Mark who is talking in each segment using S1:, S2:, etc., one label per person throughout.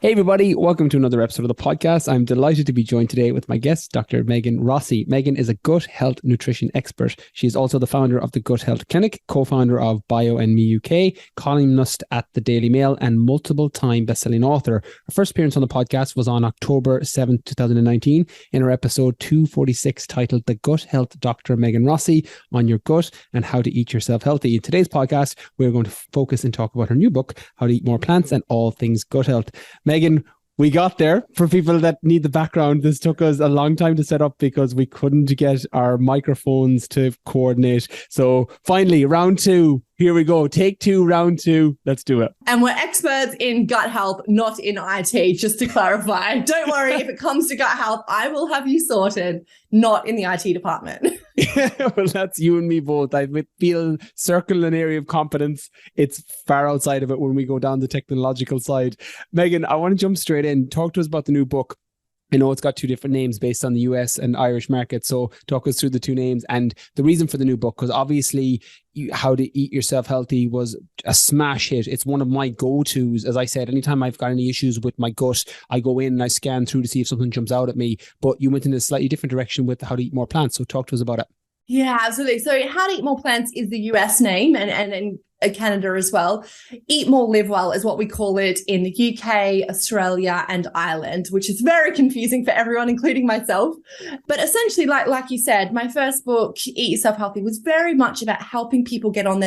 S1: Hey everybody, welcome to another episode of the podcast. I'm delighted to be joined today with my guest, Dr. Megan Rossi. Megan is a gut health nutrition expert. She is also the founder of the Gut Health Clinic, co-founder of BioandMeUK, columnist at the Daily Mail, and multiple-time best-selling author. Her first appearance on the podcast was on October 7th, 2019, in her episode 246 titled The Gut Health Dr. Megan Rossi on Your Gut and How to Eat Yourself Healthy. In today's podcast, we're going to focus and talk about her new book, How to Eat More Plants and All Things Gut Health. Megan, we got there. For people that need the background, this took us a long time to set up because we couldn't get our microphones to coordinate. So finally, round two. Here we go. Take two, round two. Let's do it.
S2: And we're experts in gut health, not in IT, just to clarify. Don't worry, if it comes to gut health, I will have you sorted, not in the IT department.
S1: Well, that's you and me both. I feel circle an area of competence. It's far outside of it when we go down the technological side. Megan, I want to jump straight in. Talk to us about the new book. I know it's got two different names based on the US and Irish market. So talk us through the two names and the reason for the new book, because obviously How to Eat Yourself Healthy was a smash hit. It's one of my go-tos. As I said, anytime I've got any issues with my gut, I go in and I scan through to see if something jumps out at me. But you went in a slightly different direction with How to Eat More Plants. So talk to us about it.
S2: Yeah, absolutely. So How to Eat More Plants is the US name and Canada as well. Eat More, Live Well is what we call it in the UK, Australia, and Ireland, which is very confusing for everyone, including myself. But essentially, like you said, my first book, Eat Yourself Healthy, was very much about helping people get on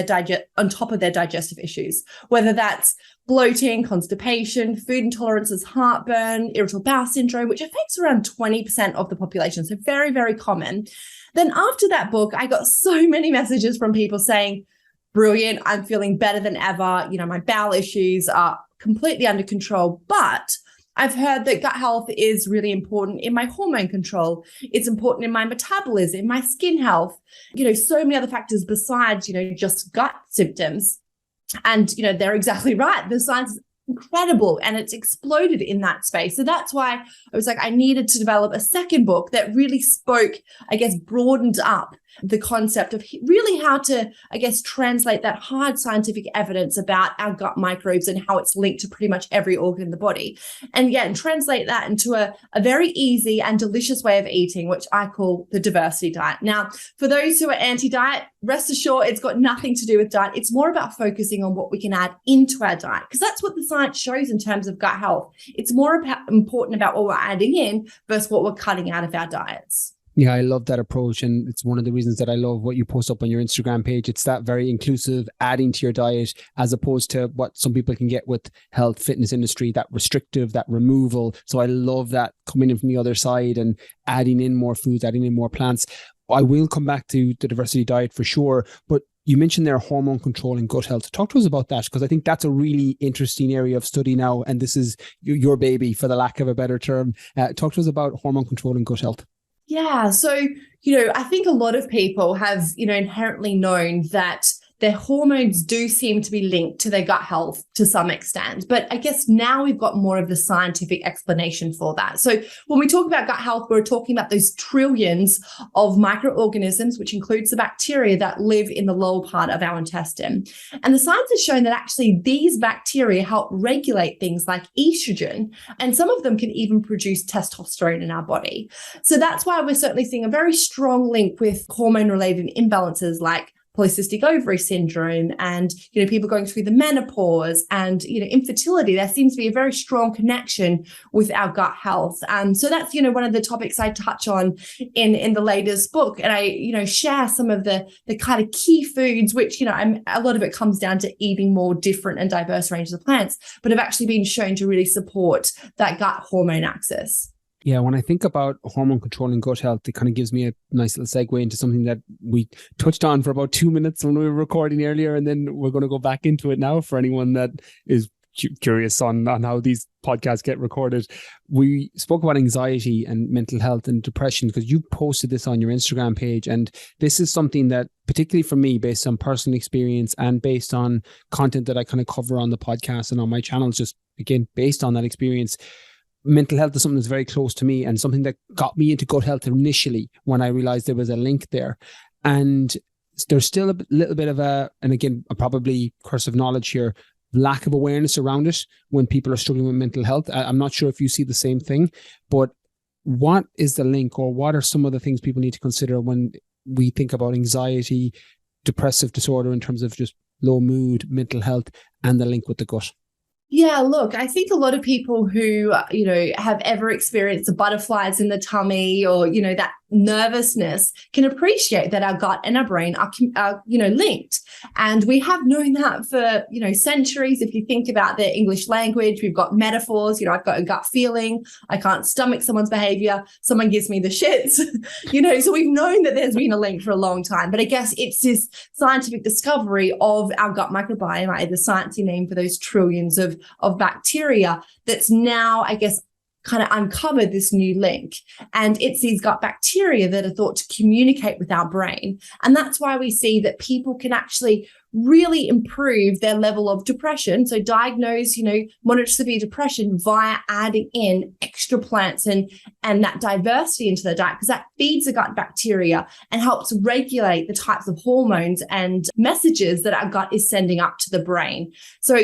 S2: top of their digestive issues, whether that's bloating, constipation, food intolerances, heartburn, irritable bowel syndrome, which affects around 20% of the population. So very, very common. Then after that book, I got so many messages from people saying, brilliant, I'm feeling better than ever. You know, my bowel issues are completely under control, but I've heard that gut health is really important in my hormone control. It's important in my metabolism, my skin health, so many other factors besides, just gut symptoms. And, they're exactly right. The science is incredible and it's exploded in that space. So that's why I was like, I needed to develop a second book that really spoke, broadened up the concept of really how to, translate that hard scientific evidence about our gut microbes and how it's linked to pretty much every organ in the body. And translate that into a very easy and delicious way of eating, which I call the diversity diet. Now, for those who are anti-diet, rest assured it's got nothing to do with diet. It's more about focusing on what we can add into our diet, because that's what the science shows in terms of gut health. It's more important about what we're adding in versus what we're cutting out of our diets.
S1: Yeah, I love that approach. And it's one of the reasons that I love what you post up on your Instagram page. It's that very inclusive, adding to your diet, as opposed to what some people can get with health fitness industry, that restrictive, that removal. So I love that coming in from the other side and adding in more foods, adding in more plants. I will come back to the diversity diet for sure. But you mentioned there hormone control and gut health. Talk to us about that, because I think that's a really interesting area of study now. And this is your baby, for the lack of a better term. Talk to us about hormone control and gut health.
S2: Yeah. So, I think a lot of people have, inherently known that their hormones do seem to be linked to their gut health to some extent. But I guess now we've got more of the scientific explanation for that. So when we talk about gut health, we're talking about those trillions of microorganisms, which includes the bacteria that live in the lower part of our intestine. And the science has shown that actually these bacteria help regulate things like estrogen, and some of them can even produce testosterone in our body. So that's why we're certainly seeing a very strong link with hormone-related imbalances like polycystic ovary syndrome and, people going through the menopause and, infertility. There seems to be a very strong connection with our gut health. So that's, one of the topics I touch on in the latest book. And I, share some of the kind of key foods, which, a lot of it comes down to eating more different and diverse ranges of plants, but have actually been shown to really support that gut hormone axis.
S1: Yeah, when I think about hormone control and gut health, it kind of gives me a nice little segue into something that we touched on for about 2 minutes when we were recording earlier, and then we're going to go back into it now for anyone that is curious on how these podcasts get recorded. We spoke about anxiety and mental health and depression because you posted this on your Instagram page, and this is something that, particularly for me, based on personal experience and based on content that I kind of cover on the podcast and on my channels, just again, based on that experience, mental health is something that's very close to me and something that got me into gut health initially when I realized there was a link there. And there's still a little bit of and again, probably curse of knowledge here, lack of awareness around it when people are struggling with mental health. I'm not sure if you see the same thing, but what is the link, or what are some of the things people need to consider when we think about anxiety, depressive disorder in terms of just low mood, mental health, and the link with the gut?
S2: Yeah, look, I think a lot of people who, have ever experienced the butterflies in the tummy or, that nervousness can appreciate that our gut and our brain are linked. And we have known that for, centuries. If you think about the English language, we've got metaphors, I've got a gut feeling, I can't stomach someone's behavior, someone gives me the shits, so we've known that there's been a link for a long time. But I guess it's this scientific discovery of our gut microbiome, the sciencey name for those trillions of bacteria, that's now, I guess, kind of uncovered this new link. And it's these gut bacteria that are thought to communicate with our brain. And that's why we see that people can actually really improve their level of depression. So diagnose, moderate to severe depression via adding in extra plants and that diversity into their diet, because that feeds the gut bacteria and helps regulate the types of hormones and messages that our gut is sending up to the brain. So,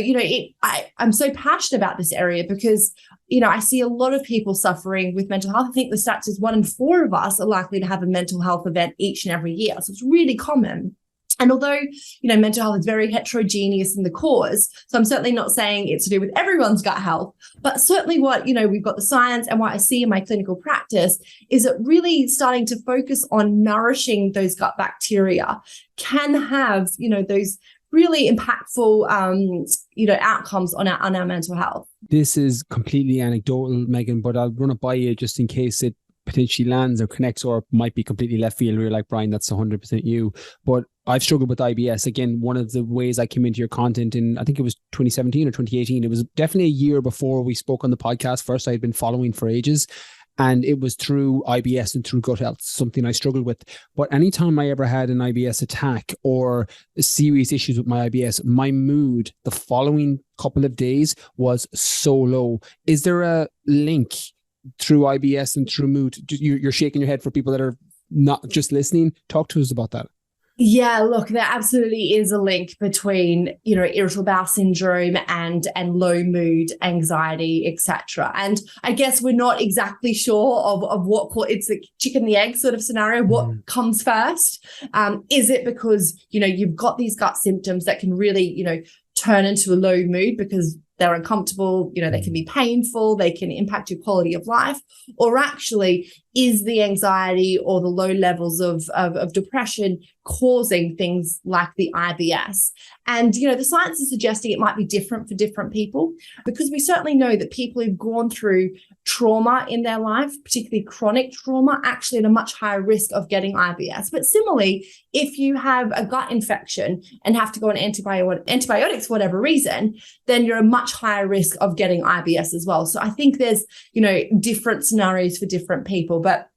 S2: I'm so passionate about this area because, I see a lot of people suffering with mental health. I think the stats is 1 in 4 of us are likely to have a mental health event each and every year. So it's really common. And although, mental health is very heterogeneous in the cause, so I'm certainly not saying it's to do with everyone's gut health, but certainly what, we've got the science and what I see in my clinical practice is that really starting to focus on nourishing those gut bacteria can have, those really impactful, outcomes on our mental health.
S1: This is completely anecdotal, Megan, but I'll run it by you just in case it potentially lands or connects, or might be completely left field where you're like, Brian, that's 100% you. But I've struggled with IBS. Again, one of the ways I came into your content in, I think it was 2017 or 2018. It was definitely a year before we spoke on the podcast first. I had been following for ages. And it was through IBS and through gut health, something I struggled with. But anytime I ever had an IBS attack or serious issues with my IBS, my mood the following couple of days was so low. Is there a link through IBS and through mood? You're shaking your head for people that are not just listening. Talk to us about that.
S2: Yeah, look, there absolutely is a link between, irritable bowel syndrome and low mood, anxiety, etc. And I guess we're not exactly sure of what it's the chicken and the egg sort of scenario. What comes first? Is it because, you've got these gut symptoms that can really, turn into a low mood because they're uncomfortable, they can be painful, they can impact your quality of life, or actually is the anxiety or the low levels of depression causing things like the IBS? And, the science is suggesting it might be different for different people, because we certainly know that people who've gone through trauma in their life, particularly chronic trauma, actually at a much higher risk of getting IBS. But similarly, if you have a gut infection and have to go on antibiotics for whatever reason, then you're a much higher risk of getting IBS as well. So I think there's, different scenarios for different people, but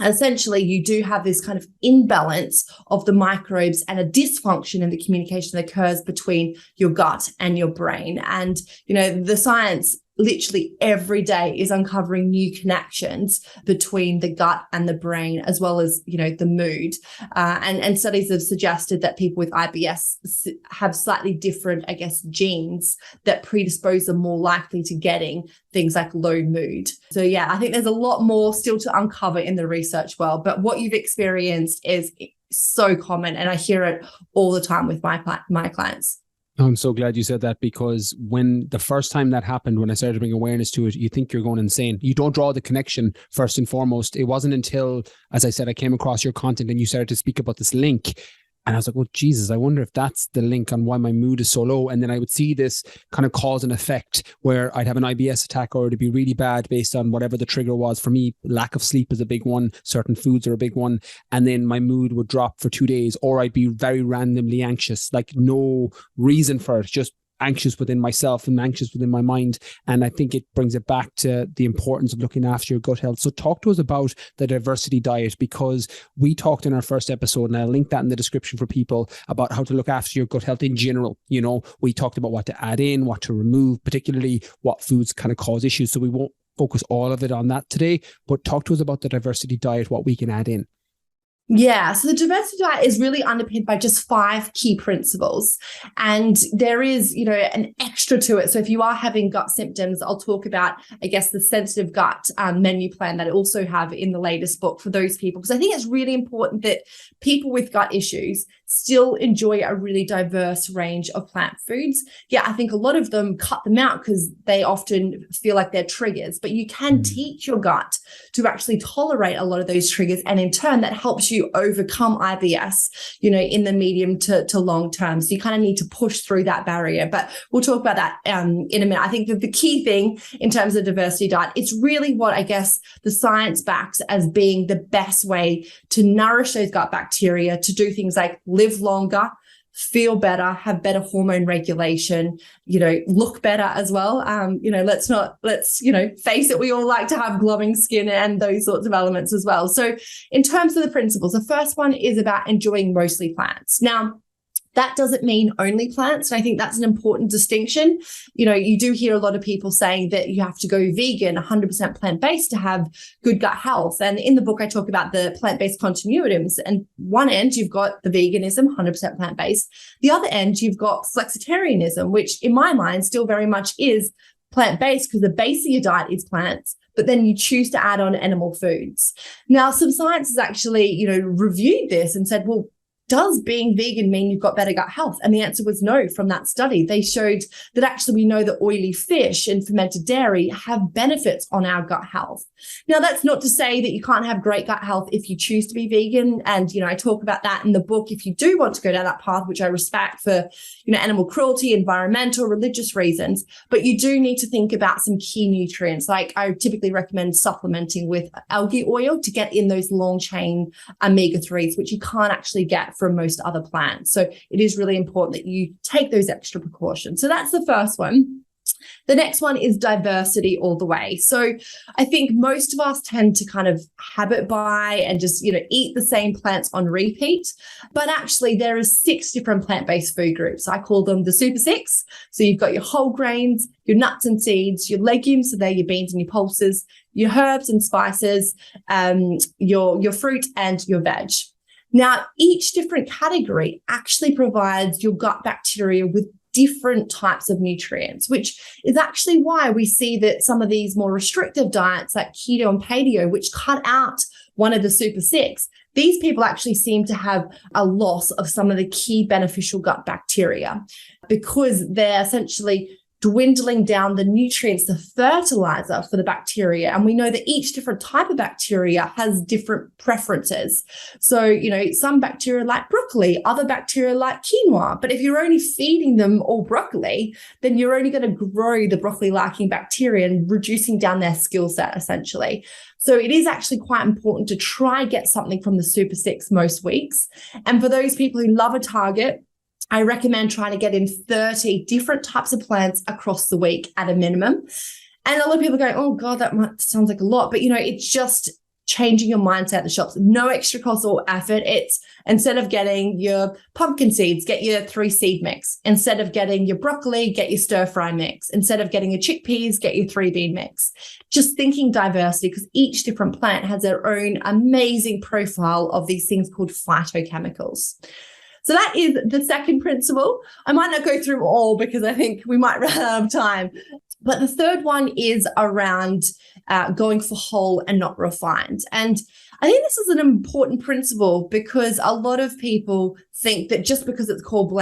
S2: essentially you do have this kind of imbalance of the microbes and a dysfunction in the communication that occurs between your gut and your brain. And, the science literally every day is uncovering new connections between the gut and the brain, as well as, the mood. And studies have suggested that people with IBS have slightly different, I guess, genes that predispose them more likely to getting things like low mood. So yeah, I think there's a lot more still to uncover in the research world, but what you've experienced is so common, and I hear it all the time with my clients.
S1: I'm so glad you said that, because when the first time that happened, when I started to bring awareness to it, you think you're going insane. You don't draw the connection first and foremost. It wasn't until, as I said, I came across your content and you started to speak about this link. And I was like, oh, Jesus, I wonder if that's the link on why my mood is so low. And then I would see this kind of cause and effect where I'd have an IBS attack, or it'd be really bad based on whatever the trigger was. For me, lack of sleep is a big one. Certain foods are a big one. And then my mood would drop for 2 days, or I'd be very randomly anxious, like no reason for it, just anxious within myself and anxious within my mind. And I think it brings it back to the importance of looking after your gut health. So talk to us about the diversity diet, because we talked in our first episode, and I'll link that in the description for people, about how to look after your gut health in general. We talked about what to add in, what to remove, particularly what foods kind of cause issues. So we won't focus all of it on that today, but talk to us about the diversity diet, what we can add in.
S2: Yeah, so the diversity diet is really underpinned by just 5 key principles. And there is, an extra to it. So if you are having gut symptoms, I'll talk about, I guess, the sensitive gut menu plan that I also have in the latest book for those people. Because I think it's really important that people with gut issues still enjoy a really diverse range of plant foods. Yeah, I think a lot of them cut them out because they often feel like they're triggers, but you can teach your gut to actually tolerate a lot of those triggers. And in turn, that helps you overcome IBS, in the medium to long term. So you kind of need to push through that barrier, but we'll talk about that in a minute. I think that the key thing in terms of diversity diet, it's really what I guess the science backs as being the best way to nourish those gut bacteria, to do things like live longer, feel better, have better hormone regulation, look better as well. Let's face it, we all like to have glowing skin and those sorts of elements as well. So in terms of the principles, the first one is about enjoying mostly plants. Now, that doesn't mean only plants. And I think that's an important distinction. You do hear a lot of people saying that you have to go vegan, 100% plant-based to have good gut health. And in the book, I talk about the plant-based continuums. And one end, you've got the veganism, 100% plant-based. The other end, you've got flexitarianism, which in my mind still very much is plant-based because the base of your diet is plants, but then you choose to add on animal foods. Now, some science has actually, reviewed this and said, well, does being vegan mean you've got better gut health? And the answer was no from that study. They showed that actually we know that oily fish and fermented dairy have benefits on our gut health. Now, that's not to say that you can't have great gut health if you choose to be vegan. And, I talk about that in the book if you do want to go down that path, which I respect for, animal cruelty, environmental, religious reasons. But you do need to think about some key nutrients. Like I typically recommend supplementing with algae oil to get in those long chain omega-3s, which you can't actually get from most other plants. So it is really important that you take those extra precautions. So that's the first one. The next one is diversity all the way. So I think most of us tend to kind of habit buy and just, eat the same plants on repeat. But actually there are 6 different plant-based food groups. I call them the Super 6. So you've got your whole grains, your nuts and seeds, your legumes, so they're your beans and your pulses, your herbs and spices, your fruit and your veg. Now, each different category actually provides your gut bacteria with different types of nutrients, which is actually why we see that some of these more restrictive diets like keto and paleo, which cut out one of the Super 6, these people actually seem to have a loss of some of the key beneficial gut bacteria because they're essentially dwindling down the nutrients, the fertilizer for the bacteria. And we know that each different type of bacteria has different preferences. So, some bacteria like broccoli, other bacteria like quinoa. But if you're only feeding them all broccoli, then you're only going to grow the broccoli-liking bacteria and reducing down their skill set, essentially. So it is actually quite important to try get something from the Super 6 most weeks. And for those people who love a target, I recommend trying to get in 30 different types of plants across the week at a minimum. And a lot of people go, oh God, that sounds like a lot. But, it's just changing your mindset at the shops. No extra cost or effort. It's instead of getting your pumpkin seeds, get your 3 seed mix. Instead of getting your broccoli, get your stir fry mix. Instead of getting your chickpeas, get your 3 bean mix. Just thinking diversity because each different plant has their own amazing profile of these things called phytochemicals. So that is the second principle. I might not go through them all because I think we might run out of time. But the third one is around going for whole and not refined. And I think this is an important principle because a lot of people think that just because it's called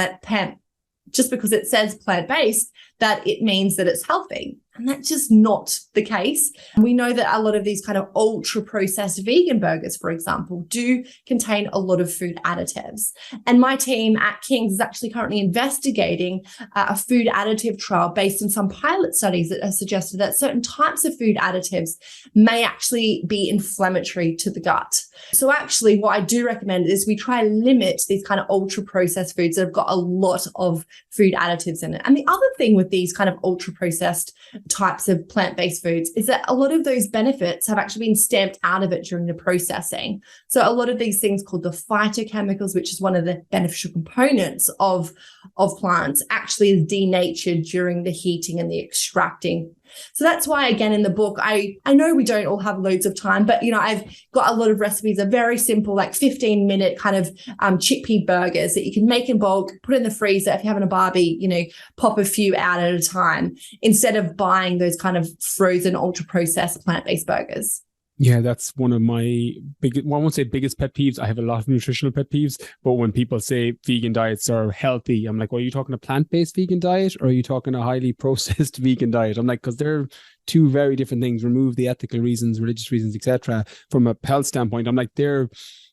S2: just because it says plant-based, that it means that it's healthy. And that's just not the case. We know that a lot of these kind of ultra-processed vegan burgers, for example, do contain a lot of food additives. And my team at King's is actually currently investigating a food additive trial based on some pilot studies that have suggested that certain types of food additives may actually be inflammatory to the gut. So actually, what I do recommend is we try to limit these kind of ultra-processed foods that have got a lot of food additives in it. And the other thing with these kind of ultra-processed types of plant-based foods is that a lot of those benefits have actually been stamped out of it during the processing. So a lot of these things called the phytochemicals, which is one of the beneficial components of plants, actually is denatured during the heating and the extracting. So that's why, again, in the book, I know we don't all have loads of time, but, I've got a lot of recipes of very simple, like 15-minute kind of chickpea burgers that you can make in bulk, put in the freezer. If you're having a barbie, pop a few out at a time instead of buying those kind of frozen, ultra-processed plant-based burgers.
S1: Yeah, that's one of my biggest, well, I won't say biggest pet peeves. I have a lot of nutritional pet peeves, but when people say vegan diets are healthy, I'm like, well, are you talking a plant-based vegan diet or are you talking a highly processed vegan diet? I'm like, because they're two very different things. Remove the ethical reasons, religious reasons, etc. From a health standpoint, I'm like, they're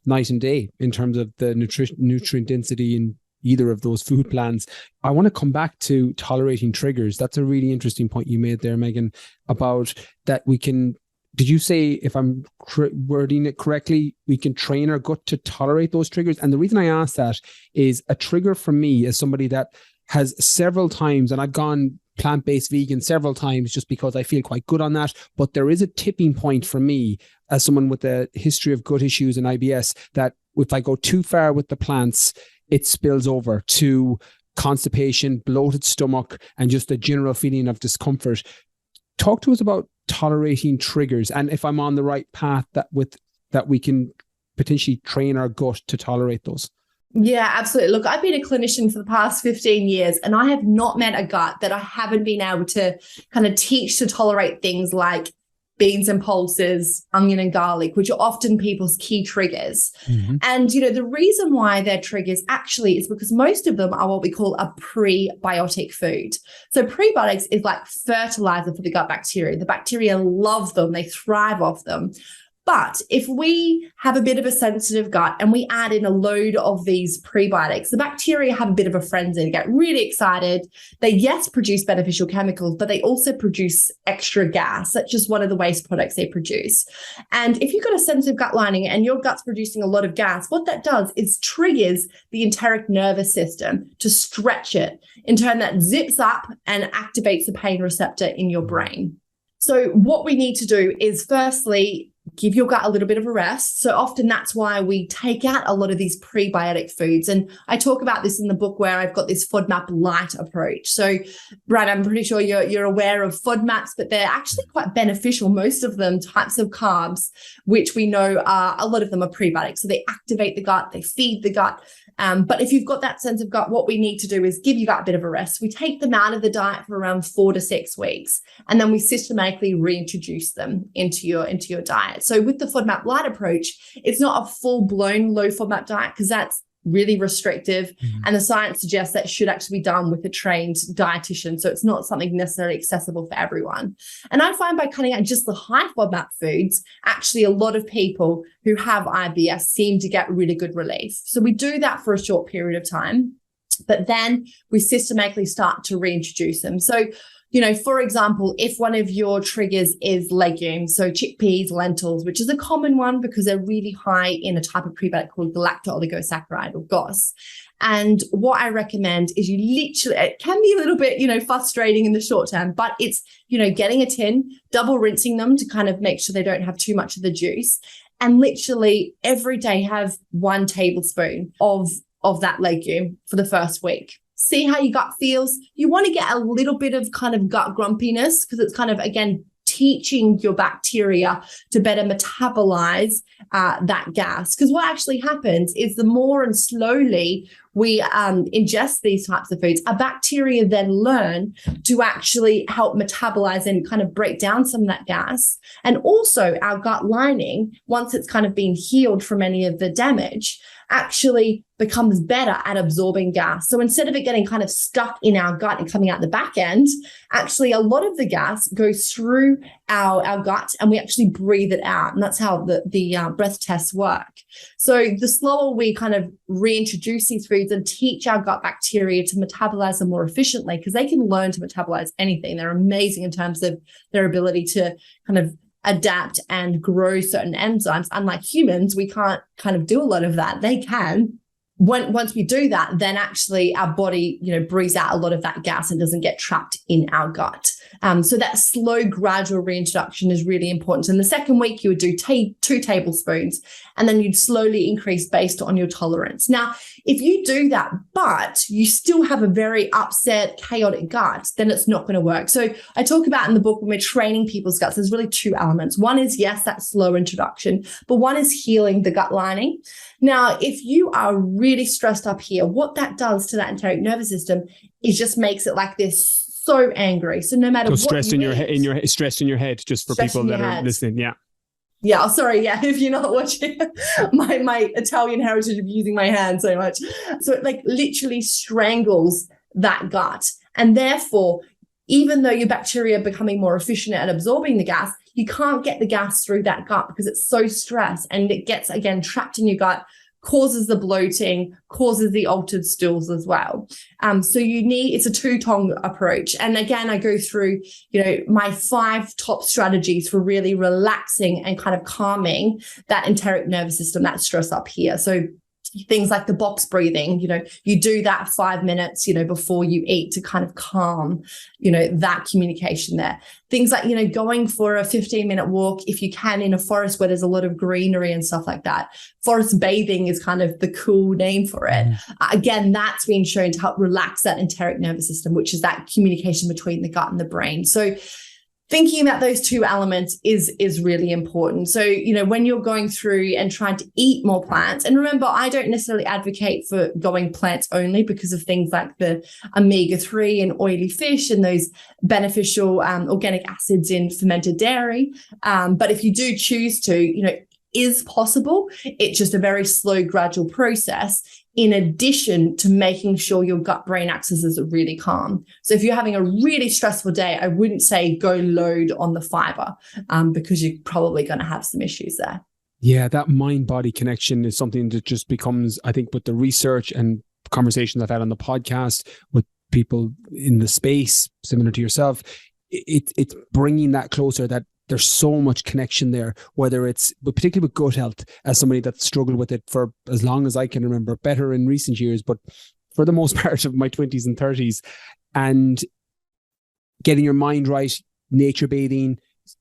S1: night and day in terms of the nutrient density in either of those food plans. I want to come back to tolerating triggers. That's a really interesting point you made there, Megan, about that we can. Did you say, if I'm wording it correctly, we can train our gut to tolerate those triggers? And the reason I ask that is a trigger for me as somebody that has several times, and I've gone plant-based vegan several times just because I feel quite good on that. But there is a tipping point for me as someone with a history of gut issues and IBS that if I go too far with the plants, it spills over to constipation, bloated stomach, and just a general feeling of discomfort. Talk to us about tolerating triggers, and if I'm on the right path that we can potentially train our gut to tolerate those.
S2: Yeah, absolutely. Look, I've been a clinician for the past 15 years, and I have not met a gut that I haven't been able to kind of teach to tolerate things like beans and pulses, onion and garlic, which are often people's key triggers. Mm-hmm. And, the reason why they're triggers actually is because most of them are what we call a prebiotic food. So prebiotics is like fertilizer for the gut bacteria. The bacteria love them. They thrive off them. But if we have a bit of a sensitive gut and we add in a load of these prebiotics, the bacteria have a bit of a frenzy. They get really excited. They, yes, produce beneficial chemicals, but they also produce extra gas. That's just one of the waste products they produce. And if you've got a sensitive gut lining and your gut's producing a lot of gas, what that does is triggers the enteric nervous system to stretch it. In turn, that zips up and activates the pain receptor in your brain. So what we need to do is firstly, give your gut a little bit of a rest. So often that's why we take out a lot of these prebiotic foods. And I talk about this in the book where I've got this FODMAP light approach. So, Brad, I'm pretty sure you're aware of FODMAPs, but they're actually quite beneficial. Most of them types of carbs, which we know are, a lot of them are prebiotics. So they activate the gut, they feed the gut. But if you've got that sense of gut, what we need to do is give your gut a bit of a rest. We take them out of the diet for around 4 to 6 weeks, and then we systematically reintroduce them into your diet. So with the FODMAP light approach, it's not a full-blown low FODMAP diet because that's really restrictive. Mm-hmm. And the science suggests that should actually be done with a trained dietitian. So it's not something necessarily accessible for everyone. And I find by cutting out just the high FODMAP foods, actually a lot of people who have IBS seem to get really good relief. So we do that for a short period of time, but then we systematically start to reintroduce them. So for example, if one of your triggers is legumes, so chickpeas, lentils, which is a common one because they're really high in a type of prebiotic called galacto-oligosaccharide or GOS. And what I recommend is you literally, it can be a little bit, frustrating in the short term, but it's, getting a tin, double rinsing them to kind of make sure they don't have too much of the juice. And literally every day have 1 tablespoon of that legume for the first week. See how your gut feels. You want to get a little bit of kind of gut grumpiness because it's kind of, again, teaching your bacteria to better metabolize that gas. Because what actually happens is the more and slowly we ingest these types of foods, our bacteria then learn to actually help metabolize and kind of break down some of that gas. And also our gut lining, once it's kind of been healed from any of the damage, actually becomes better at absorbing gas. So instead of it getting kind of stuck in our gut and coming out the back end, actually a lot of the gas goes through our gut and we actually breathe it out. And that's how the breath tests work. So the slower we kind of reintroduce these foods and teach our gut bacteria to metabolize them more efficiently, because they can learn to metabolize anything. They're amazing in terms of their ability to kind of adapt and grow certain enzymes. Unlike humans, we can't kind of do a lot of that. They can. Once we do that, then actually our body, breathes out a lot of that gas and doesn't get trapped in our gut. So that slow, gradual reintroduction is really important. In the second week, you would do 2 tablespoons, and then you'd slowly increase based on your tolerance. Now, if you do that, but you still have a very upset, chaotic gut, then it's not going to work. So I talk about in the book, when we're training people's guts, there's really 2 elements. One is, yes, that slow introduction, but one is healing the gut lining. Now, if you are really stressed up here, what that does to that enteric nervous system is just makes it like this, so angry. So no matter what
S1: stressed in your head, stressed in your head, just for people that are listening. Yeah.
S2: Yeah. Oh, sorry. Yeah. If you're not watching my Italian heritage of using my hand so much. So it like literally strangles that gut. And therefore, even though your bacteria are becoming more efficient at absorbing the gas, you can't get the gas through that gut because it's so stressed, and it gets, again, trapped in your gut, causes the bloating, causes the altered stools as well. So it's a 2-pronged approach. And again, I go through, my 5 top strategies for really relaxing and kind of calming that enteric nervous system, that stress up here. So things like the box breathing, you do that 5 minutes, before you eat to kind of calm, that communication there. Things like, going for a 15-minute walk, if you can, in a forest where there's a lot of greenery and stuff like that. Forest bathing is kind of the cool name for it. Again, that's been shown to help relax that enteric nervous system, which is that communication between the gut and the brain. So thinking about those 2 elements is really important. So, when you're going through and trying to eat more plants, and remember, I don't necessarily advocate for going plants only because of things like the omega-3 and oily fish and those beneficial organic acids in fermented dairy. But if you do choose to, is possible. It's just a very slow, gradual process, in addition to making sure your gut-brain axis is really calm. So if you're having a really stressful day, I wouldn't say go load on the fiber because you're probably going to have some issues there.
S1: Yeah, that mind-body connection is something that just becomes, I think, with the research and conversations I've had on the podcast with people in the space, similar to yourself, it's bringing that closer, that there's so much connection there, whether it's, but particularly with gut health, as somebody that's struggled with it for as long as I can remember, better in recent years, but for the most part of my 20s and 30s, and getting your mind right, nature bathing,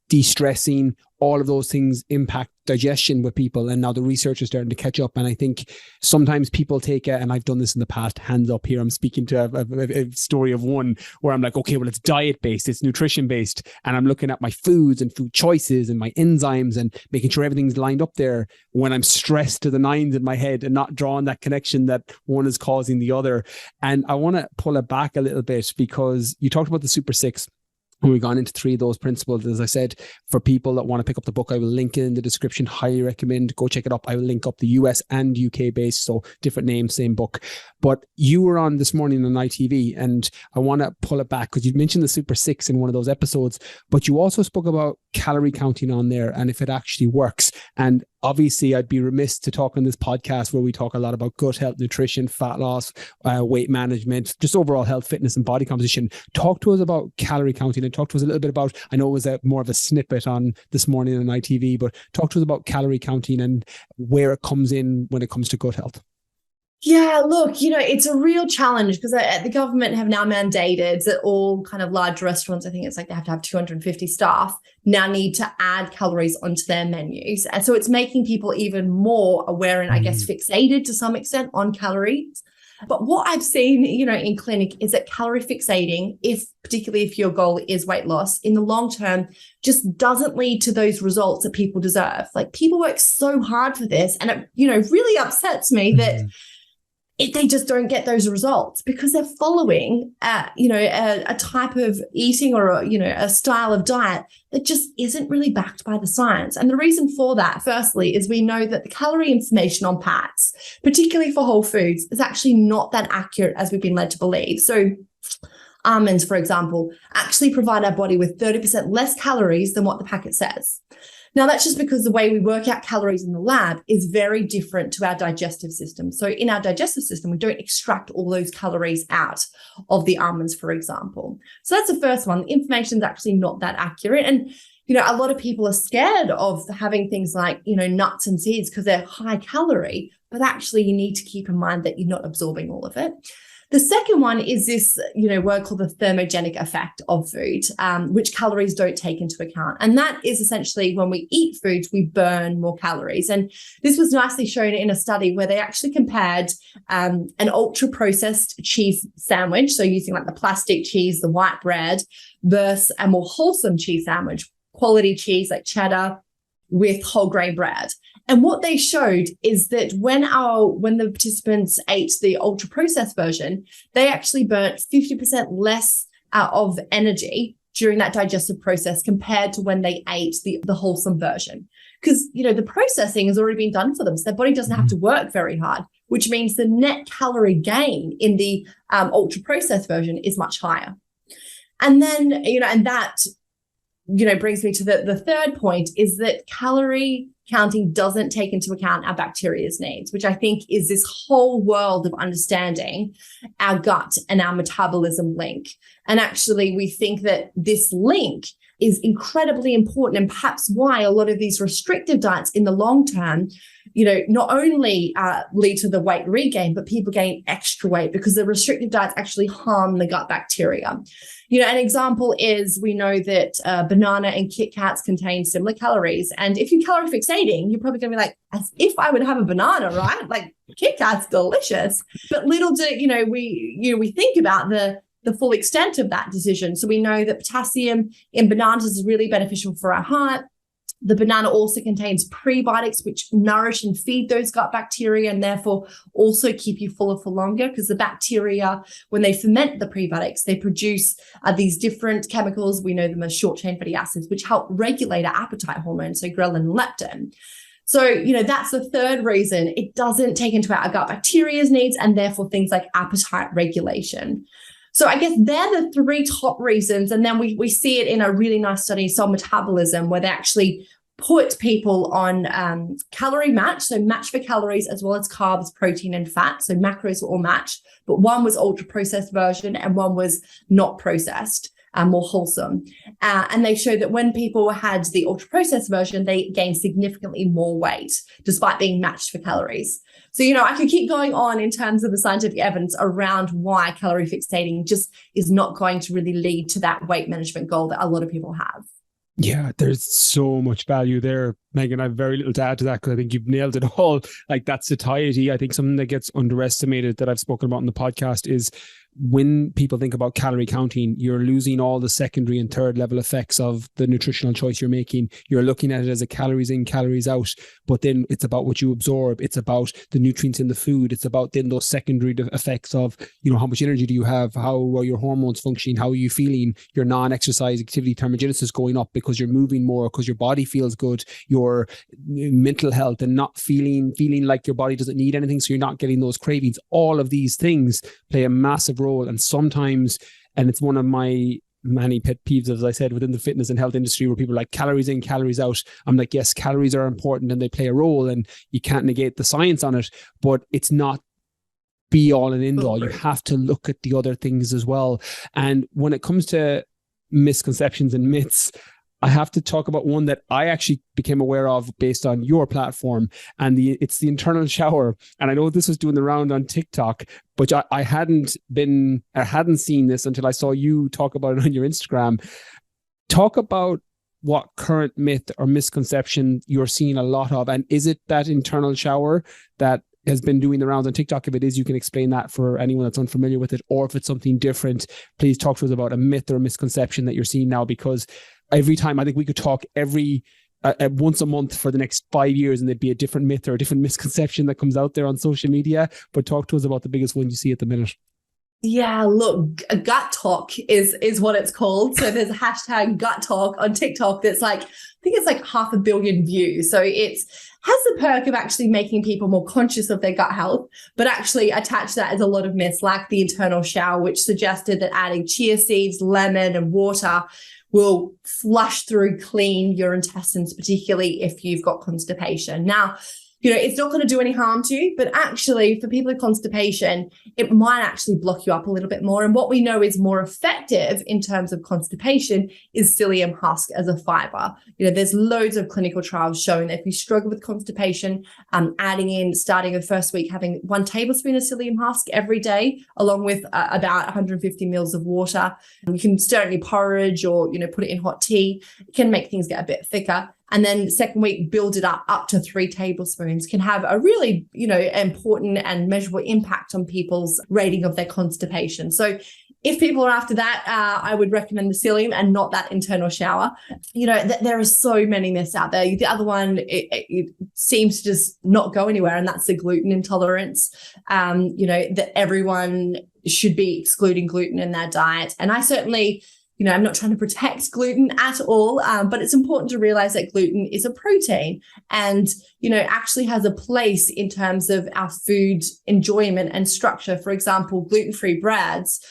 S1: de-stressing, all of those things impact digestion with people. And now the research is starting to catch up. And I think sometimes people take and I've done this in the past, hands up here, I'm speaking to a story of one where I'm like, okay, well, it's diet-based, it's nutrition-based. And I'm looking at my foods and food choices and my enzymes and making sure everything's lined up there when I'm stressed to the nines in my head and not drawing that connection that one is causing the other. And I want to pull it back a little bit because you talked about the Super 6. And we've gone into 3 of those principles. As I said, for people that want to pick up the book, I will link it in the description. Highly recommend. Go check it up. I will link up the US and UK based, so different name, same book. But you were on this morning on ITV, and I want to pull it back because you mentioned the Super 6 in one of those episodes, but you also spoke about calorie counting on there and if it actually works. And obviously, I'd be remiss to talk on this podcast where we talk a lot about gut health, nutrition, fat loss, weight management, just overall health, fitness, and body composition. Talk to us about calorie counting and talk to us a little bit about, I know it was more of a snippet on this morning on ITV, but talk to us about calorie counting and where it comes in when it comes to gut health.
S2: Yeah, look, it's a real challenge because the government have now mandated that all kind of large restaurants, I think it's like they have to have 250 staff, now need to add calories onto their menus. And so it's making people even more aware and I guess fixated to some extent on calories. But what I've seen, in clinic is that calorie fixating, particularly if your goal is weight loss, in the long term, just doesn't lead to those results that people deserve. Like, people work so hard for this, and it, really upsets me that they just don't get those results because they're following, a type of eating or a style of diet that just isn't really backed by the science. And the reason for that, firstly, is we know that the calorie information on packs, particularly for whole foods, is actually not that accurate as we've been led to believe. So almonds, for example, actually provide our body with 30% less calories than what the packet says. Now, that's just because the way we work out calories in the lab is very different to our digestive system. So in our digestive system, we don't extract all those calories out of the almonds, for example. So that's the first one. The information is actually not that accurate. And, a lot of people are scared of having things like, nuts and seeds because they're high calorie, but actually you need to keep in mind that you're not absorbing all of it. The second one is this, word called the thermogenic effect of food, which calories don't take into account. And that is essentially when we eat foods, we burn more calories. And this was nicely shown in a study where they actually compared an ultra-processed cheese sandwich, so using like the plastic cheese, the white bread, versus a more wholesome cheese sandwich, quality cheese like cheddar with whole grain bread. And what they showed is that when the participants ate the ultra processed version, they actually burnt 50% less of energy during that digestive process compared to when they ate the wholesome version. Because, the processing has already been done for them. So their body doesn't have to work very hard, which means the net calorie gain in the ultra processed version is much higher. And then, and that, brings me to the third point, is that calorie counting doesn't take into account our bacteria's needs, which I think is this whole world of understanding our gut and our metabolism link. And actually, we think that this link is incredibly important, and perhaps why a lot of these restrictive diets in the long term, not only lead to the weight regain, but people gain extra weight because the restrictive diets actually harm the gut bacteria. An example is we know that banana and Kit Kats contain similar calories. And if you're calorie fixating, you're probably going to be like, as if I would have a banana, right? Like Kit Kat's delicious. But little do, we think about the full extent of that decision. So we know that potassium in bananas is really beneficial for our heart. The banana also contains prebiotics, which nourish and feed those gut bacteria and therefore also keep you fuller for longer, because the bacteria, when they ferment the prebiotics, they produce these different chemicals. We know them as short-chain fatty acids, which help regulate our appetite hormones, so ghrelin and leptin. So, that's the third reason. It doesn't take into account our gut bacteria's needs and therefore things like appetite regulation. So I guess they're the three top reasons. And then we see it in a really nice study, Cell Metabolism, where they actually put people on calorie match, so match for calories as well as carbs, protein, and fat. So macros were all matched, but one was ultra-processed version and one was not processed, more wholesome. And they showed that when people had the ultra-processed version, they gained significantly more weight despite being matched for calories. So, I could keep going on in terms of the scientific evidence around why calorie fixating just is not going to really lead to that weight management goal that a lot of people have.
S1: Yeah, there's so much value there, Megan. I have very little to add to that because I think you've nailed it all. Like that satiety, I think something that gets underestimated that I've spoken about in the podcast is when people think about calorie counting, you're losing all the secondary and third level effects of the nutritional choice you're making. You're looking at it as a calories in, calories out, but then it's about what you absorb. It's about the nutrients in the food. It's about then those secondary effects of, how much energy do you have? How are your hormones functioning? How are you feeling? Your non-exercise activity thermogenesis going up because you're moving more, because your body feels good, your mental health and not feeling like your body doesn't need anything. So you're not getting those cravings. All of these things play a massive role. And sometimes, and it's one of my many pet peeves, as I said, within the fitness and health industry, where people are like calories in, calories out. I'm like, yes, calories are important and they play a role and you can't negate the science on it, but it's not be all and end all. You have to look at the other things as well. And when it comes to misconceptions and myths, I have to talk about one that I actually became aware of based on your platform, and it's the internal shower. And I know this was doing the round on TikTok, but I hadn't seen this until I saw you talk about it on your Instagram. Talk about what current myth or misconception you're seeing a lot of, and is it that internal shower that has been doing the rounds on TikTok? If it is, you can explain that for anyone that's unfamiliar with it, or if it's something different, please talk to us about a myth or a misconception that you're seeing now, because every time I think we could talk once a month for the next 5 years and there'd be a different myth or a different misconception that comes out there on social media. But talk to us about the biggest one you see at the minute.
S2: Yeah, look, gut talk is what it's called. So there's a hashtag gut talk on TikTok that's like, I think it's like 500 million views. So it has the perk of actually making people more conscious of their gut health, but actually attached to that is a lot of myths like the internal shower, which suggested that adding chia seeds, lemon and water will flush through, clean your intestines, particularly if you've got constipation. Now, it's not going to do any harm to you, but actually for people with constipation, it might actually block you up a little bit more. And what we know is more effective in terms of constipation is psyllium husk as a fiber. There's loads of clinical trials showing that if you struggle with constipation, starting the first week, having 1 tablespoon of psyllium husk every day, along with about 150 mils of water. You can stir it in your porridge or, put it in hot tea. It can make things get a bit thicker. And then second week, build it up to 3 tablespoons, can have a really, important and measurable impact on people's rating of their constipation. So if people are after that, I would recommend the psyllium and not that internal shower. There are so many myths out there. The other one, it seems to just not go anywhere, and that's the gluten intolerance. That everyone should be excluding gluten in their diet. And I certainly, I'm not trying to protect gluten at all, but it's important to realize that gluten is a protein and, actually has a place in terms of our food enjoyment and structure. For example, gluten-free breads,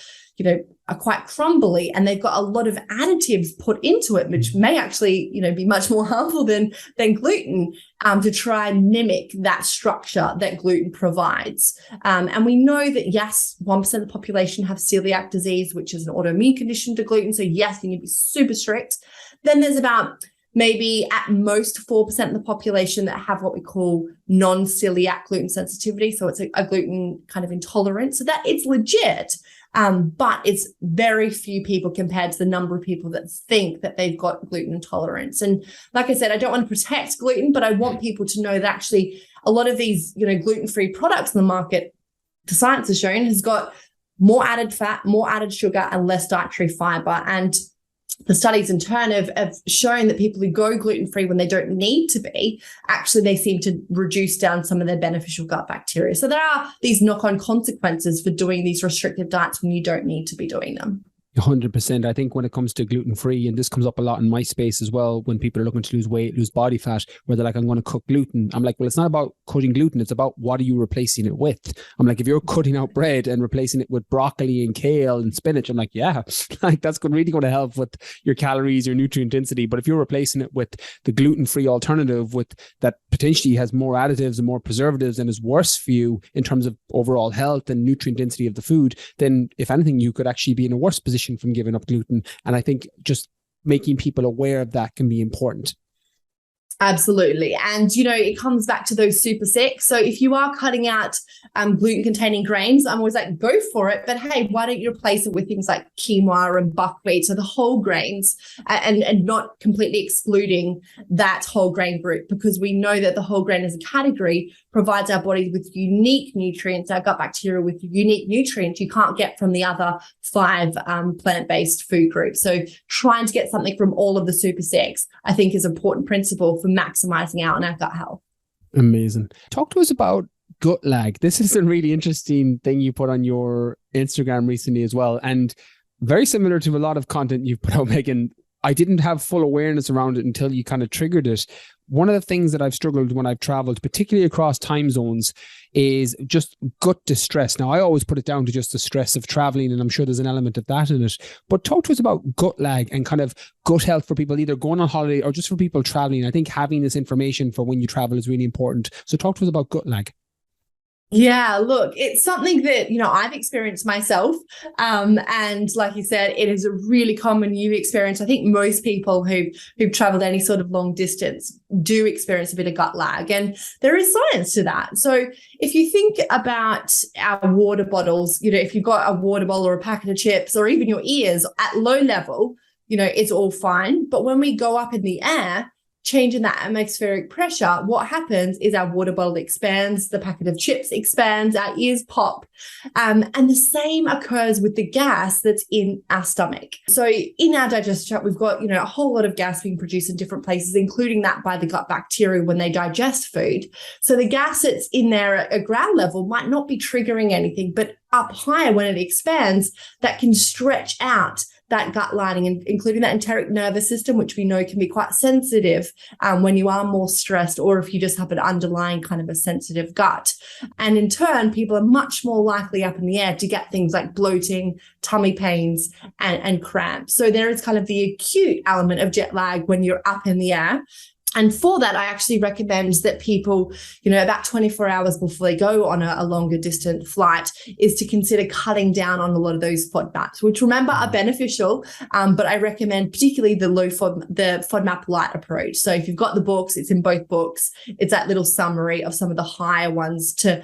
S2: are quite crumbly and they've got a lot of additives put into it, which may actually, be much more harmful than gluten, to try and mimic that structure that gluten provides. And we know that, yes, 1% of the population have celiac disease, which is an autoimmune condition to gluten. So yes, you need to be super strict. Then there's about maybe at most 4% of the population that have what we call non-celiac gluten sensitivity. So it's a gluten kind of intolerance. So that it's legit. But it's very few people compared to the number of people that think that they've got gluten intolerance. And like I said, I don't want to protect gluten, but I want people to know that actually a lot of these, gluten-free products in the market, the science has shown, has got more added fat, more added sugar, and less dietary fiber. And the studies in turn have shown that people who go gluten-free when they don't need to be, actually they seem to reduce down some of their beneficial gut bacteria. So there are these knock-on consequences for doing these restrictive diets when you don't need to be doing them.
S1: 100%. I think when it comes to gluten-free, and this comes up a lot in my space as well, when people are looking to lose weight, lose body fat, where they're like, I'm going to cut gluten. I'm like, well, it's not about cutting gluten. It's about what are you replacing it with? I'm like, if you're cutting out bread and replacing it with broccoli and kale and spinach, I'm like, yeah, like that's really going to help with your calories, your nutrient density. But if you're replacing it with the gluten-free alternative with that potentially has more additives and more preservatives and is worse for you in terms of overall health and nutrient density of the food, then if anything, you could actually be in a worse position from giving up gluten. And I think just making people aware of that can be important.
S2: Absolutely. And, it comes back to those super six. So if you are cutting out gluten containing grains, I'm always like, go for it. But hey, why don't you replace it with things like quinoa and buckwheat, so the whole grains, and not completely excluding that whole grain group, because we know that the whole grain as a category provides our body with unique nutrients, our gut bacteria with unique nutrients you can't get from the other 5 plant-based food groups. So trying to get something from all of the super six, I think, is an important principle for maximizing out on our gut health.
S1: Amazing. Talk to us about gut lag. This is a really interesting thing you put on your Instagram recently as well, and very similar to a lot of content you've put out, Megan. I didn't have full awareness around it until you kind of triggered it. One of the things that I've struggled when I've traveled, particularly across time zones, is just gut distress. Now, I always put it down to just the stress of traveling, and I'm sure there's an element of that in it. But talk to us about gut lag and kind of gut health for people either going on holiday or just for people traveling. I think having this information for when you travel is really important. So talk to us about gut lag.
S2: Yeah, look, it's something that, I've experienced myself. And like you said, it is a really common new experience. I think most people who've traveled any sort of long distance do experience a bit of gut lag. And there is science to that. So if you think about our water bottles, if you've got a water bottle or a packet of chips or even your ears at low level, it's all fine. But when we go up in the air, changing that atmospheric pressure, what happens is our water bottle expands, the packet of chips expands, our ears pop. And the same occurs with the gas that's in our stomach. So in our digestive tract, we've got, a whole lot of gas being produced in different places, including that by the gut bacteria when they digest food. So the gas that's in there at ground level might not be triggering anything, but up higher when it expands, that can stretch out that gut lining, including that enteric nervous system, which we know can be quite sensitive when you are more stressed or if you just have an underlying kind of a sensitive gut. And in turn, people are much more likely up in the air to get things like bloating, tummy pains, and cramps. So there is kind of the acute element of jet lag when you're up in the air. And for that, I actually recommend that people, about 24 hours before they go on a longer distant flight, is to consider cutting down on a lot of those FODMAPs, which remember are beneficial, but I recommend particularly the FODMAP light approach. So if you've got the books, it's in both books. It's that little summary of some of the higher ones to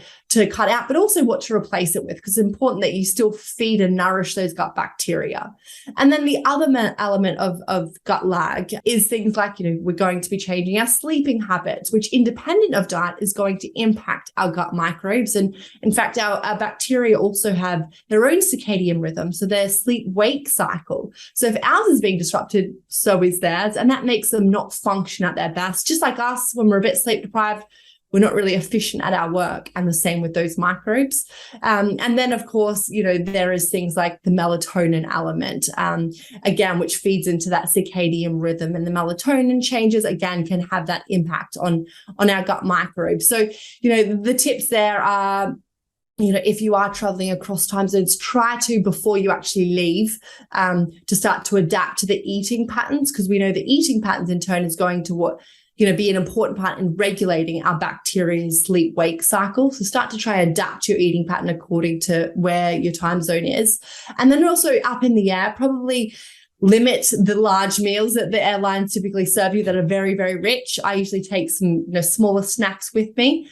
S2: cut out, but also what to replace it with, because it's important that you still feed and nourish those gut bacteria. And then the other element of gut lag is things like, we're going to be changing our sleeping habits, which independent of diet is going to impact our gut microbes. And in fact, our bacteria also have their own circadian rhythm, so their sleep-wake cycle. So if ours is being disrupted, so is theirs, and that makes them not function at their best. Just like us, when we're a bit sleep deprived, we're not really efficient at our work, and the same with those microbes. And then, of course, there is things like the melatonin element, again, which feeds into that circadian rhythm, and the melatonin changes, again, can have that impact on our gut microbes. So, the tips there are, if you are traveling across time zones, try to, before you actually leave, to start to adapt to the eating patterns, because we know the eating patterns in turn is going to be an important part in regulating our bacteria's sleep-wake cycle. So start to try and adapt your eating pattern according to where your time zone is. And then also up in the air, probably limit the large meals that the airlines typically serve you that are very, very rich. I usually take some smaller snacks with me,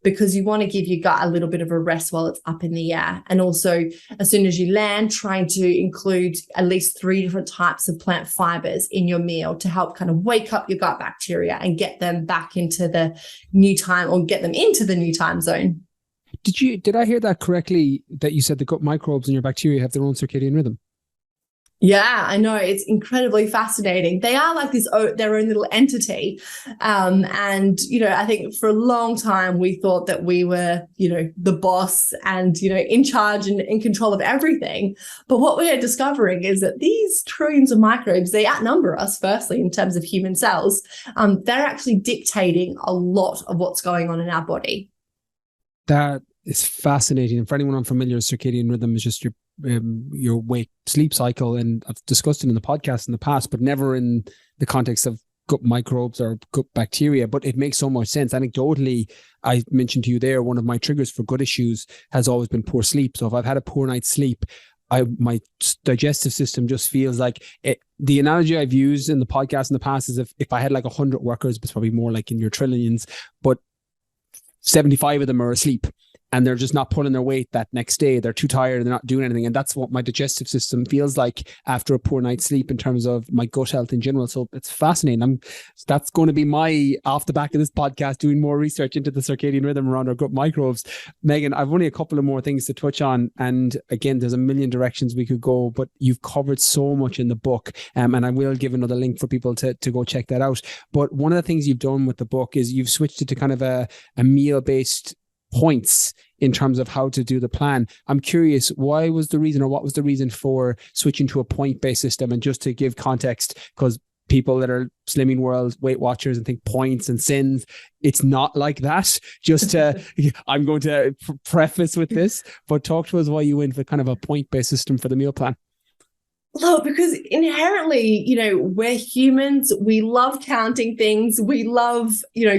S2: because you want to give your gut a little bit of a rest while it's up in the air. And also, as soon as you land, trying to include at least 3 different types of plant fibers in your meal to help kind of wake up your gut bacteria and get them back into the new time, or get them into the new time zone.
S1: Did I hear that correctly, that you said the gut microbes and your bacteria have their own circadian rhythm?
S2: Yeah, I know. It's incredibly fascinating. They are like their own little entity. And, I think for a long time, we thought that we were, the boss and, in charge and in control of everything. But what we are discovering is that these trillions of microbes, they outnumber us, firstly, in terms of human cells. They're actually dictating a lot of what's going on in our body.
S1: That is fascinating. And for anyone unfamiliar, circadian rhythm is just your wake sleep cycle, and I've discussed it in the podcast in the past, but never in the context of gut microbes or gut bacteria. But it makes so much sense. Anecdotally, I mentioned to you there, one of my triggers for gut issues has always been poor sleep. So if I've had a poor night's sleep, my digestive system just feels like it. The analogy I've used in the podcast in the past is if I had like 100 workers, but it's probably more like in your trillions, but 75 of them are asleep, and they're just not pulling their weight that next day. They're too tired. They're not doing anything. And that's what my digestive system feels like after a poor night's sleep in terms of my gut health in general. So it's fascinating. That's going to be my, off the back of this podcast, doing more research into the circadian rhythm around our gut microbes. Megan, I've only a couple of more things to touch on. And again, there's a million directions we could go, but you've covered so much in the book. And I will give another link for people to go check that out. But one of the things you've done with the book is you've switched it to kind of a meal-based points in terms of how to do the plan. I'm curious, what was the reason for switching to a point-based system? And just to give context, because people that are Slimming World Weight Watchers and think points and sins, it's not like that. Just to, I'm going to preface with this, but talk to us why you went for kind of a point-based system for the meal plan.
S2: Look, because inherently, we're humans. We love counting things. We love,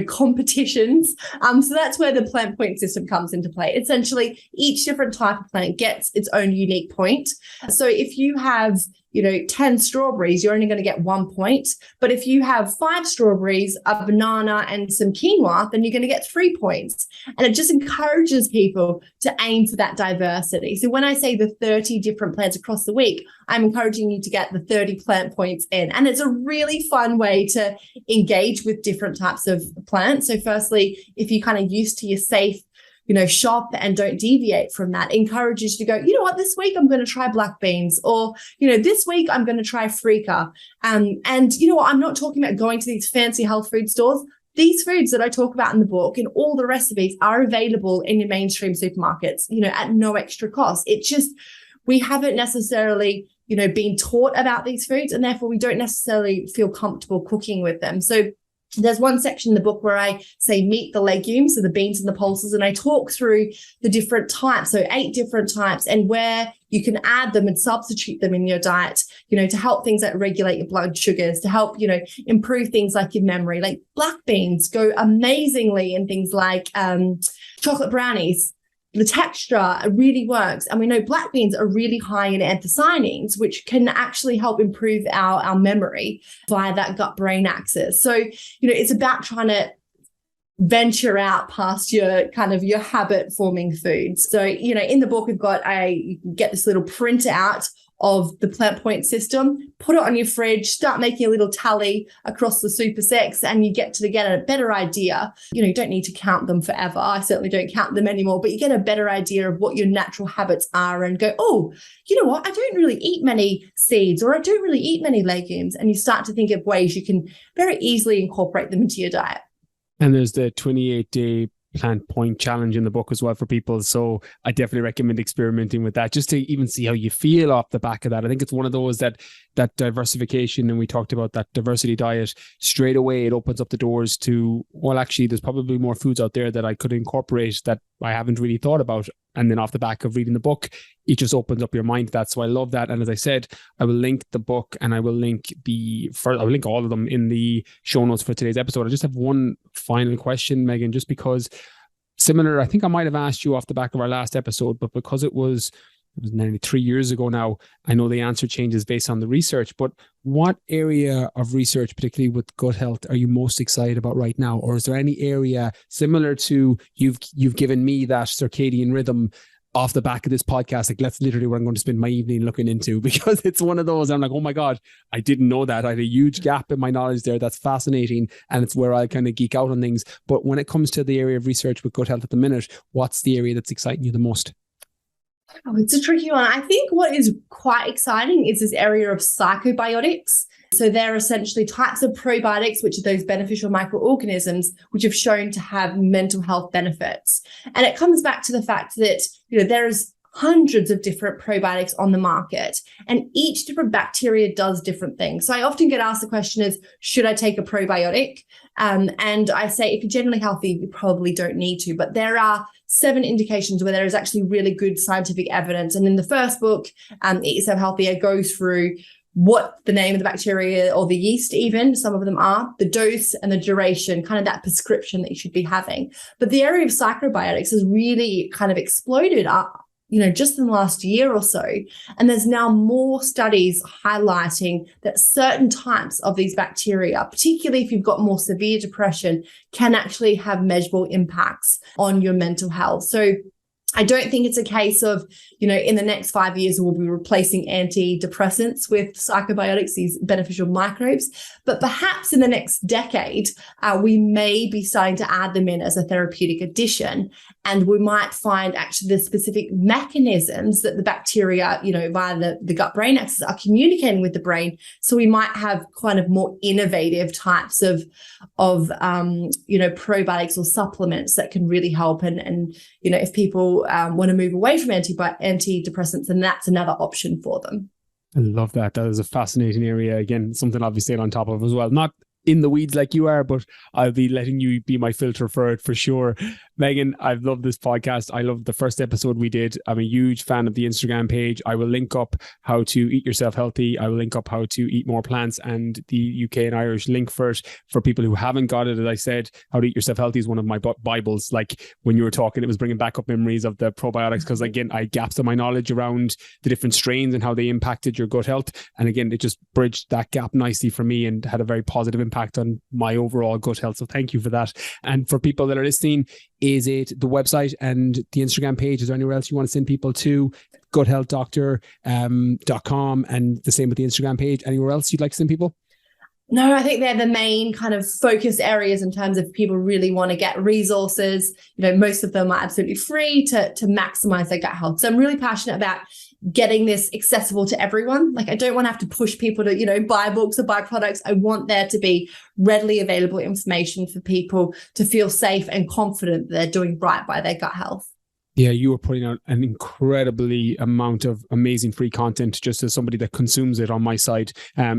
S2: competitions. So that's where the plant point system comes into play. Essentially, each different type of plant gets its own unique point. So if you have 10 strawberries, you're only going to get 1 point. But if you have 5 strawberries, a banana, and some quinoa, then you're going to get 3 points. And it just encourages people to aim for that diversity. So when I say the 30 different plants across the week, I'm encouraging you to get the 30 plant points in. And it's a really fun way to engage with different types of plants. So firstly, if you're kind of used to your safe shop and don't deviate from that, encourages you to go, this week I'm going to try black beans, or, this week I'm going to try freekeh. And I'm not talking about going to these fancy health food stores. These foods that I talk about in the book and all the recipes are available in your mainstream supermarkets, at no extra cost. It's just, we haven't necessarily, been taught about these foods, and therefore we don't necessarily feel comfortable cooking with them. So There's one section in the book where I say meet the legumes, so the beans and the pulses, and I talk through the different types, so 8 different types, and where you can add them and substitute them in your diet, to help things like regulate your blood sugars, to help, improve things like your memory. Like black beans go amazingly in things like chocolate brownies. The texture really works. And we know black beans are really high in anthocyanins, which can actually help improve our memory via that gut-brain axis. So, it's about trying to venture out past your habit-forming foods. So, in the book, you can get this little printout of the plant point system, put it on your fridge, start making a little tally across the super sects, and you get a better idea. You don't need to count them forever. I certainly don't count them anymore, but you get a better idea of what your natural habits are and go, oh, you know what? I don't really eat many seeds, or I don't really eat many legumes. And you start to think of ways you can very easily incorporate them into your diet.
S1: And there's the 28-day plant point challenge in the book as well for people. So I definitely recommend experimenting with that just to even see how you feel off the back of that. I think it's one of those that diversification, and we talked about that diversity diet, straight away it opens up the doors to, well, actually there's probably more foods out there that I could incorporate that I haven't really thought about. And then off the back of reading the book, it just opens up your mind to that. So I love that. And as I said, I will link the book, and I will link all of them in the show notes for today's episode. I just have one final question, Megan, just because similar, I think I might have asked you off the back of our last episode, but because it was nearly 3 years ago now, I know the answer changes based on the research, but what area of research, particularly with gut health, are you most excited about right now? Or is there any area similar to you've given me that circadian rhythm off the back of this podcast? Like, that's literally what I'm going to spend my evening looking into, because it's one of those, I'm like, oh my God, I didn't know that. I had a huge gap in my knowledge there. That's fascinating. And it's where I kind of geek out on things. But when it comes to the area of research with gut health at the minute, what's the area that's exciting you the most?
S2: Oh, it's a tricky one. I think what is quite exciting is this area of psychobiotics. So they're essentially types of probiotics, which are those beneficial microorganisms, which have shown to have mental health benefits. And it comes back to the fact that, there's hundreds of different probiotics on the market, and each different bacteria does different things. So I often get asked the question is, should I take a probiotic? And I say, if you're generally healthy, you probably don't need to, but there are 7 indications where there is actually really good scientific evidence. And in the first book, Eat Yourself Healthy, I go through what the name of the bacteria or the yeast, even some of them are, the dose and the duration, kind of that prescription that you should be having. But the area of psychobiotics has really kind of exploded up, just in the last year or so. And there's now more studies highlighting that certain types of these bacteria, particularly if you've got more severe depression, can actually have measurable impacts on your mental health. So I don't think it's a case of, in the next 5 years, we'll be replacing antidepressants with psychobiotics, these beneficial microbes. But perhaps in the next decade, we may be starting to add them in as a therapeutic addition. And we might find actually the specific mechanisms that the bacteria, via the gut-brain axis are communicating with the brain. So we might have kind of more innovative types of probiotics or supplements that can really help. And if people want to move away from antidepressants, then that's another option for them.
S1: I love that. That is a fascinating area. Again, something I'll be staying on top of as well. Not in the weeds like you are, but I'll be letting you be my filter for it for sure. Megan, I've loved this podcast. I loved the first episode we did. I'm a huge fan of the Instagram page. I will link up how to eat yourself healthy. I will link up how to eat more plants and the UK and Irish link for it. For people who haven't got it, as I said, how to eat yourself healthy is one of my Bibles. Like when you were talking, it was bringing back up memories of the probiotics, because again, I had gaps in my knowledge around the different strains and how they impacted your gut health. And again, it just bridged that gap nicely for me and had a very positive impact on my overall gut health. So thank you for that. And for people that are listening, is it the website and the Instagram page? Is there anywhere else you want to send people to? guthealthdoctor.com, and the same with the Instagram page. Anywhere else you'd like to send people?
S2: No, I think they're the main kind of focus areas in terms of people really want to get resources. Most of them are absolutely free to maximize their gut health. So I'm really passionate about getting this accessible to everyone. Like, I don't want to have to push people to, buy books or buy products. I want there to be readily available information for people to feel safe and confident that they're doing right by their gut health.
S1: Yeah, you are putting out an incredibly amount of amazing free content just as somebody that consumes it on my side.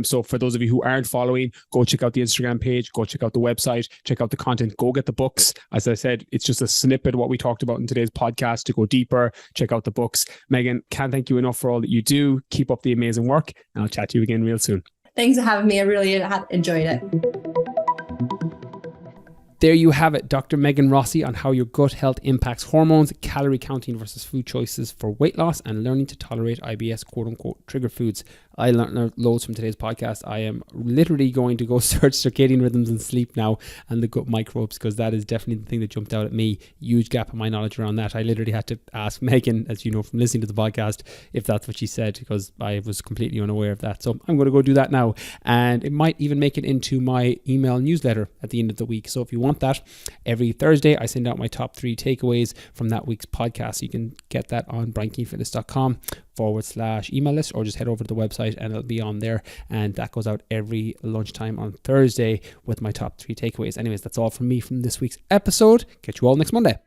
S1: So for those of you who aren't following, go check out the Instagram page, go check out the website, check out the content, go get the books. As I said, it's just a snippet of what we talked about in today's podcast. To go deeper, check out the books. Megan, can't thank you enough for all that you do. Keep up the amazing work, and I'll chat to you again real soon.
S2: Thanks for having me. I really enjoyed it.
S1: There you have it, Dr. Megan Rossi on how your gut health impacts hormones, calorie counting versus food choices for weight loss, and learning to tolerate IBS quote-unquote trigger foods. I learned loads from today's podcast. I am literally going to go search circadian rhythms and sleep now and the gut microbes, because that is definitely the thing that jumped out at me. Huge gap in my knowledge around that. I literally had to ask Megan, as you know from listening to the podcast, if that's what she said, because I was completely unaware of that. So I'm going to go do that now, and it might even make it into my email newsletter at the end of the week. So if you want that, every Thursday I send out my top 3 takeaways from that week's podcast. You can get that on briankeenfitness.com/email list, or just head over to the website and it'll be on there, and that goes out every lunchtime on Thursday with my top 3 takeaways. Anyways, that's all from me from this week's episode. Catch you all next Monday.